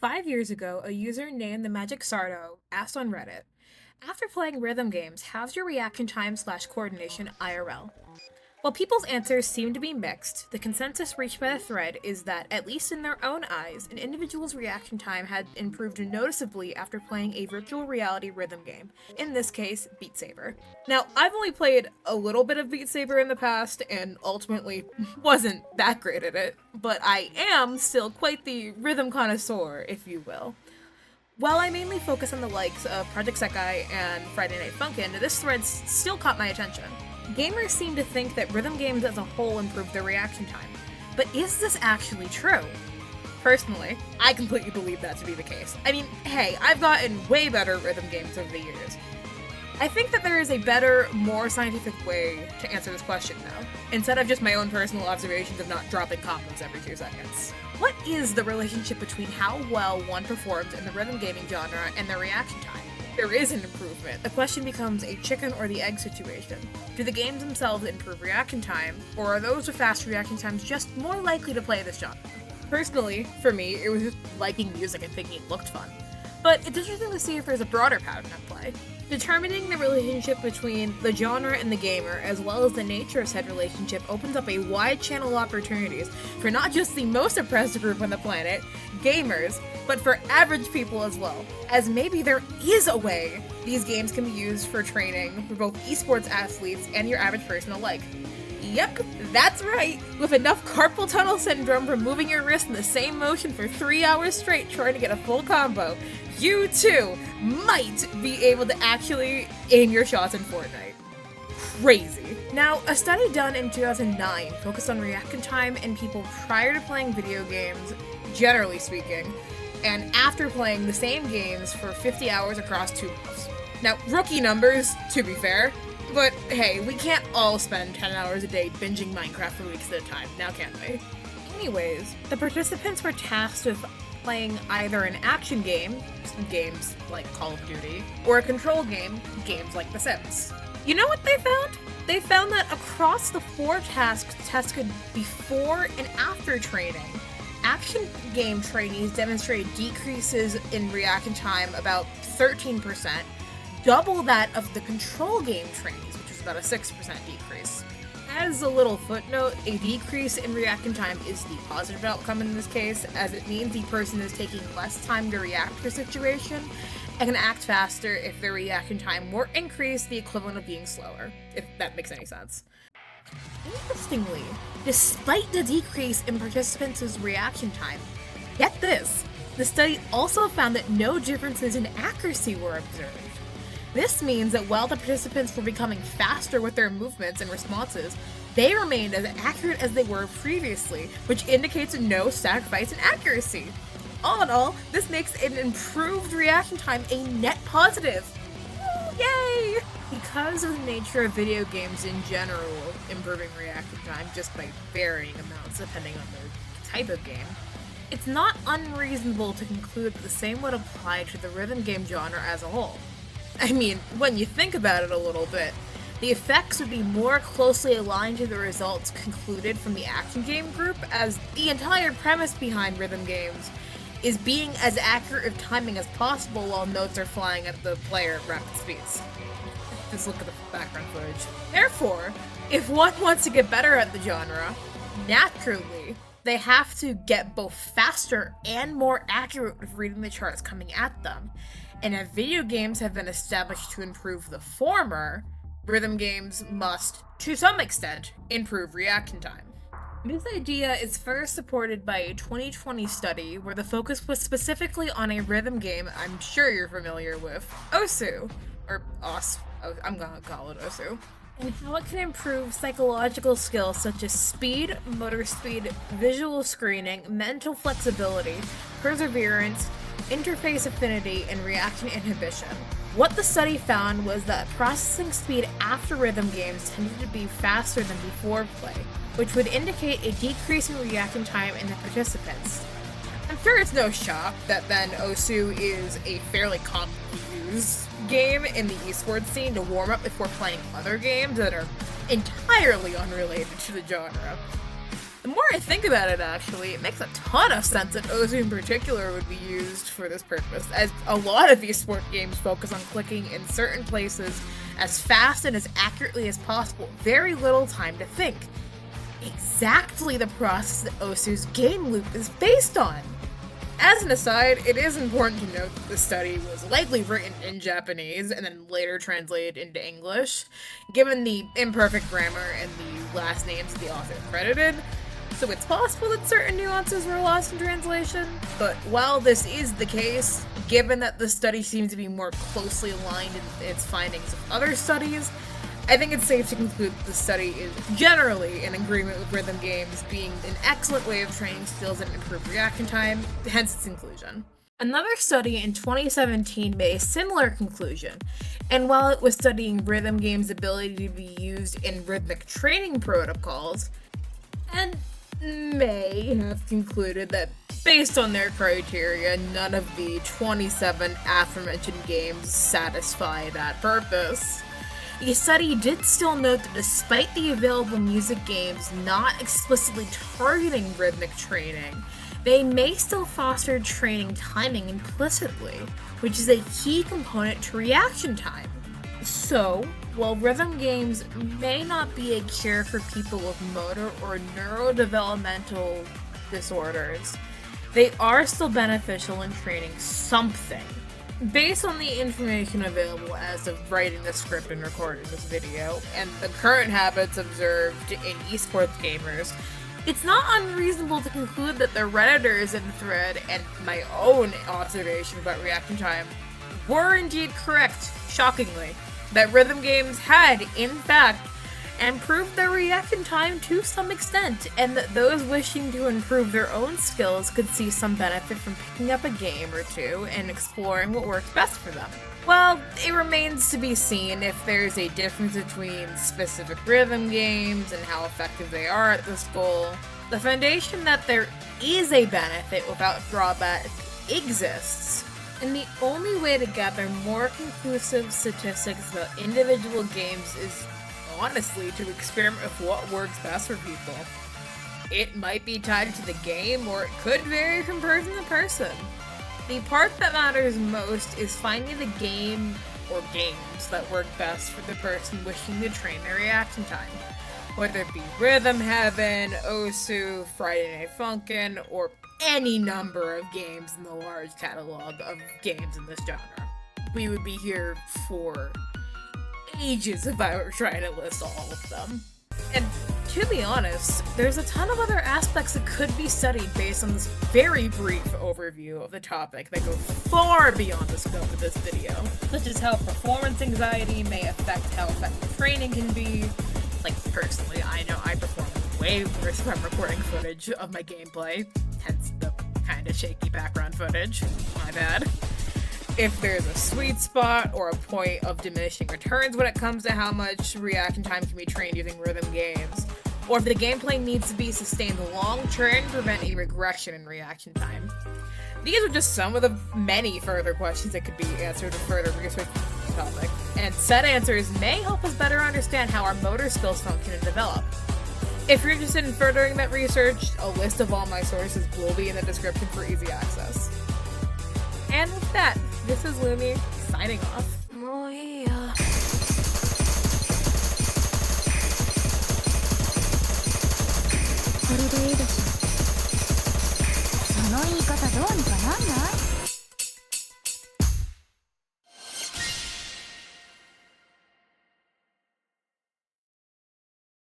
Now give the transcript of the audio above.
5 years ago, a user named the Magic Sardo asked on Reddit, after playing rhythm games, how's your reaction time slash coordination IRL? While people's answers seem to be mixed, the consensus reached by the thread is that, at least in their own eyes, an individual's reaction time had improved noticeably after playing a virtual reality rhythm game, in this case, Beat Saber. Now, I've only played a little bit of Beat Saber in the past, and ultimately wasn't that great at it, but I am still quite the rhythm connoisseur, if you will. While I mainly focus on the likes of Project Sekai and Friday Night Funkin', this thread still caught my attention. Gamers seem to think that rhythm games as a whole improve their reaction time. But is this actually true? Personally, I completely believe that to be the case. I mean, hey, I've gotten way better at rhythm games over the years. I think that there is a better, more scientific way to answer this question, though, instead of just my own personal observations of not dropping combos every 2 seconds. What is the relationship between how well one performs in the rhythm gaming genre and their reaction time? There is an improvement. The question becomes a chicken or the egg situation. Do the games themselves improve reaction time, or are those with fast reaction times just more likely to play this genre? Personally, for me, it was just liking music and thinking it looked fun. But it's interesting to see if there's a broader pattern at play. Determining the relationship between the genre and the gamer, as well as the nature of said relationship, opens up a wide channel of opportunities for not just the most oppressed group on the planet, gamers, but for average people as well. As maybe there is a way these games can be used for training for both esports athletes and your average person alike. Yep, that's right. With enough carpal tunnel syndrome from moving your wrist in the same motion for 3 hours straight trying to get a full combo, you too might be able to actually aim your shots in Fortnite. Crazy. Now, a study done in 2009 focused on reaction time in people prior to playing video games, generally speaking, and after playing the same games for 50 hours across 2 months. Now, rookie numbers, to be fair, but hey, we can't all spend 10 hours a day binging Minecraft for weeks at a time, now can we? Anyways, the participants were tasked with playing either an action game, games like Call of Duty, or a control game, games like The Sims. You know what they found? They found that across the 4 tasks tested before and after training, action game trainees demonstrated decreases in reaction time about 13%, double that of the control game trainees, which is about a 6% decrease. As a little footnote, a decrease in reaction time is the positive outcome in this case, as it means the person is taking less time to react to a situation and can act faster if their reaction time were increased, the equivalent of being slower, if that makes any sense. Interestingly, despite the decrease in participants' reaction time, get this, the study also found that no differences in accuracy were observed. This means that while the participants were becoming faster with their movements and responses, they remained as accurate as they were previously, which indicates no sacrifice in accuracy. All in all, this makes an improved reaction time a net positive. Yay! Because of the nature of video games in general improving reaction time just by varying amounts depending on the type of game, it's not unreasonable to conclude that the same would apply to the rhythm game genre as a whole. I mean, when you think about it a little bit, the effects would be more closely aligned to the results concluded from the action game group, as the entire premise behind rhythm games is being as accurate of timing as possible while notes are flying at the player at rapid speeds. Just look at the background footage. Therefore, if one wants to get better at the genre, naturally, they have to get both faster and more accurate with reading the charts coming at them. And if video games have been established to improve the former, rhythm games must, to some extent, improve reaction time. This idea is further supported by a 2020 study where the focus was specifically on a rhythm game I'm sure you're familiar with, Osu, or Os, I'm gonna call it Osu, and how it can improve psychological skills such as speed, motor speed, visual screening, mental flexibility, perseverance, interface affinity, and reaction inhibition. What the study found was that processing speed after rhythm games tended to be faster than before play, which would indicate a decrease in reaction time in the participants. I'm sure it's no shock that then Osu is a fairly commonly used game in the esports scene to warm up before playing other games that are entirely unrelated to the genre. The more I think about it, actually, it makes a ton of sense that Osu in particular would be used for this purpose, as a lot of these sport games focus on clicking in certain places as fast and as accurately as possible, very little time to think. Exactly the process that Osu's game loop is based on. As an aside, it is important to note that the study was likely written in Japanese and then later translated into English, given the imperfect grammar and the last names of the author credited, so it's possible that certain nuances were lost in translation. But while this is the case, given that the study seems to be more closely aligned in its findings with other studies, I think it's safe to conclude that the study is generally in agreement with rhythm games being an excellent way of training skills and improved reaction time, hence its inclusion. Another study in 2017 made a similar conclusion, and while it was studying rhythm games' ability to be used in rhythmic training protocols, and may have concluded that based on their criteria, none of the 27 aforementioned games satisfy that purpose. The study did still note that despite the available music games not explicitly targeting rhythmic training, they may still foster training timing implicitly, which is a key component to reaction time. So, while rhythm games may not be a cure for people with motor or neurodevelopmental disorders, they are still beneficial in training something. Based on the information available as of writing the script and recording this video, and the current habits observed in esports gamers, it's not unreasonable to conclude that the Redditors in the thread and my own observation about reaction time were indeed correct, shockingly, that rhythm games had, in fact, improved their reaction time to some extent, and that those wishing to improve their own skills could see some benefit from picking up a game or two and exploring what works best for them. Well, it remains to be seen if there's a difference between specific rhythm games and how effective they are at this goal. The foundation that there is a benefit without drawback exists, and the only way to gather more conclusive statistics about individual games is honestly to experiment with what works best for people. It might be tied to the game, or it could vary from person to person. The part that matters most is finding the game or games that work best for the person wishing to train their reaction time. Whether it be Rhythm Heaven, Osu, Friday Night Funkin', or any number of games in the large catalog of games in this genre. We would be here for ages if I were trying to list all of them. And to be honest, there's a ton of other aspects that could be studied based on this very brief overview of the topic that go far beyond the scope of this video, such as how performance anxiety may affect how effective training can be. Like, personally, I know I perform way worse if I'm recording footage of my gameplay, hence the kinda shaky background footage. My bad. If there's a sweet spot or a point of diminishing returns when it comes to how much reaction time can be trained using rhythm games, or if the gameplay needs to be sustained long-term to prevent a regression in reaction time. These are just some of the many further questions that could be answered with further research into the topic, and said answers may help us better understand how our motor skills function and develop. If you're interested in furthering that research, a list of all my sources will be in the description for easy access. And with that, this is Lumi, signing off. もういいよ。それでいいでしょ。その言い方どうにかなんない？